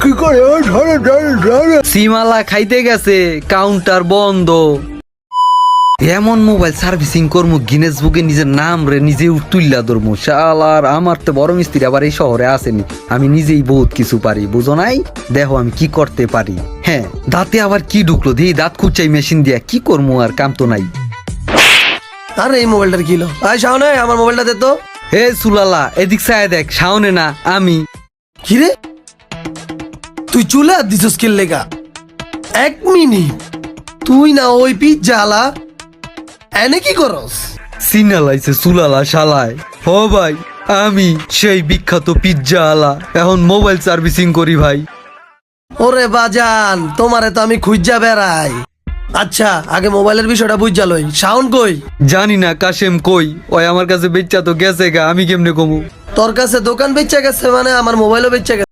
কি করে সিমালা খাইতে গেছে, কাউন্টার বন্ধ। এমন মোবাইল সার্ভিসিং করবো, গিনেস বুকে নিজের নাম রে নিজে তুল্লা ধরবো। শালার আমার তো বড় মিস্ত্রি আবার এই শহরে আসেনি, আমি নিজেই বহুত কিছু পারি, বুঝো নাই? দেখো আমি কি করতে পারি। হ্যাঁ, দাঁতে আবার কি ঢুকলো, দিয়ে দাঁত খুঁচাই মেশিন দিয়া কি করবো, আর কাম তো নাই। আরে এই মোবাইলটার কিলো আয় শাওনে, আমার মোবাইলটা দে তো। হে সুলালা, এদিক চায় দেখ, শাওনে না আমি। কিরে তুই চুলে আর দিছস কিল লেগা? 1 মিনিট, তুই না ওই পিজ্জা আলা এনে কি করস? সিনালাইছে সুলালা শালায়। ও ভাই, আমি সেই বিখ্যাত পিজ্জা আলা, এখন মোবাইল সার্ভিসিং করি ভাই। ওরে বাজান, তোমারে তো আমি খুঁজা বেড়াই। আচ্ছা আগে মোবাইলের বিষয়টা বুঝা লই। শাওন কই? জানি না কাশেম কই, ওই আমার কাছে বেচা তো গেছে গা, আমি কেমনে কমু? তোর কাছে দোকান বেচা গেছে মানে আমার মোবাইলও বেচা গেছে।